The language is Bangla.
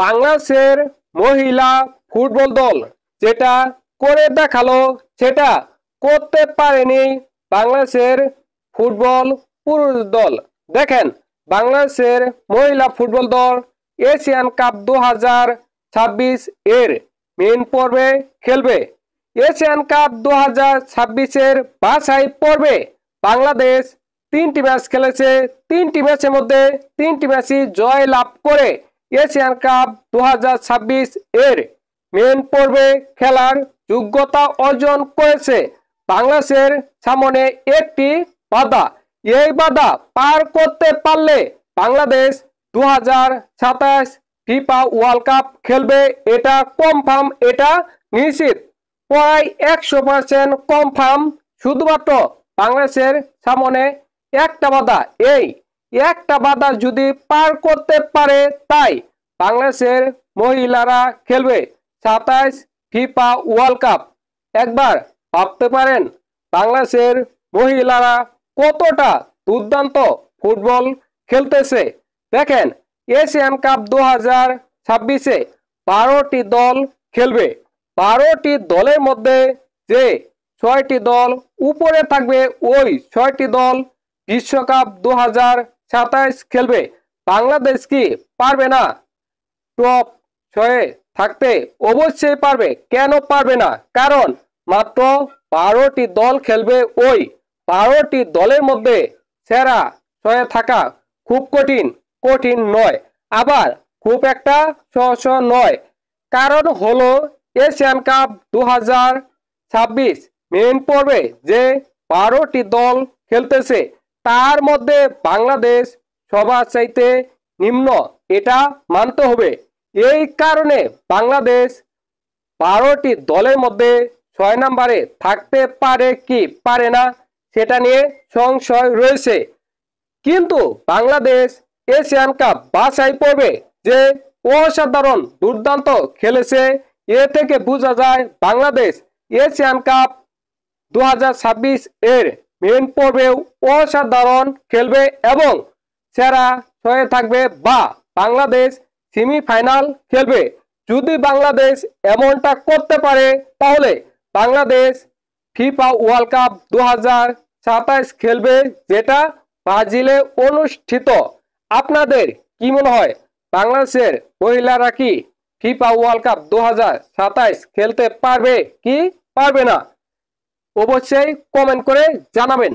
বাংলাদেশের মহিলা ফুটবল দল যেটা করে দেখালো সেটা করতে পারেনি বাংলাদেশের ফুটবল পুরুষ দল। দেখেন, বাংলাদেশের মহিলা ফুটবল দল এশিয়ান কাপ 2026 এর মেইন পর্বে খেলবে। এশিয়ান কাপ 2026 এর বাছাই পর্বে বাংলাদেশ 3টি ম্যাচ খেলেছে। 3টি ম্যাচের মধ্যে 3টি ম্যাচই জয় লাভ করে এশিয়ান কাপ 2026 এর মেইন পর্বে খেলার যোগ্যতা অর্জন করেছে। বাংলাদেশের সামনে একটি বাধা, এই বাধা পার করতে পারলে বাংলাদেশ 2027 ফিফা ওয়ার্ল্ড কাপ খেলবে। এটা কনফার্ম, এটা নিশ্চিত, প্রায় 100% কনফার্ম। শুধুমাত্র বাংলাদেশের সামনে একটা বাধা, এই একটা বাধা যদি পার করতে পারে তাই বাংলাদেশের মহিলারা খেলবে 27 ফিফা ওয়ার্ল্ড কাপ। একবার ভাবতে পারেন বাংলাদেশের মহিলারা কতটা দুর্দান্ত ফুটবল খেলতেছে। দেখেন, এশিয়ান কাপ 2026-এ 12টি দল খেলবে। 12টি দলের মধ্যে যে 6টি দল উপরে থাকবে ওই 6টি দল বিশ্বকাপ 2027 খেলবে। বাংলাদেশ কি পারবে না টপ 6-এ থাকতে? অবশ্যই পারবে। কেন পারবে না? কারণ মাত্র 12টি দল খেলবে। ওই 12টি দলের মধ্যে সেরা 6-এ থাকা খুব কঠিন নয়, আবার খুব একটা সহজ নয়। কারণ হলো এশিয়ান কাপ 2026 মেইন পর্বে যে 12টি দল খেলতেছে তার মধ্যে বাংলাদেশ সবার চাইতে নিম্ন, এটা মানতে হবে। এই কারণে বাংলাদেশ 12টি দলের মধ্যে 6 নম্বরে থাকতে পারে কি পারে না সেটা নিয়ে সংশয় রয়েছে। কিন্তু বাংলাদেশ এশিয়ান কাপ বাছাই পর্বে যে অসাধারণ দুর্দান্ত খেলেছে, এ থেকে বোঝা যায় বাংলাদেশ এশিয়ান কাপ 2026 এর মেইন পর্বেও অসাধারণ খেলবে এবং সেরা 6-এ থাকবে বা বাংলাদেশ সেমিফাইনাল খেলবে। যদি বাংলাদেশ এমনটা করতে পারে তাহলে বাংলাদেশ ফিফা ওয়ার্ল্ড কাপ 2027 খেলবে, যেটা ব্রাজিলে অনুষ্ঠিত। আপনাদের কি মনে হয়, বাংলাদেশের মহিলারা কি ফিফা ওয়ার্ল্ড কাপ 2027 খেলতে পারবে কি পারবে না? অবশ্যই কমেন্ট করে জানাবেন।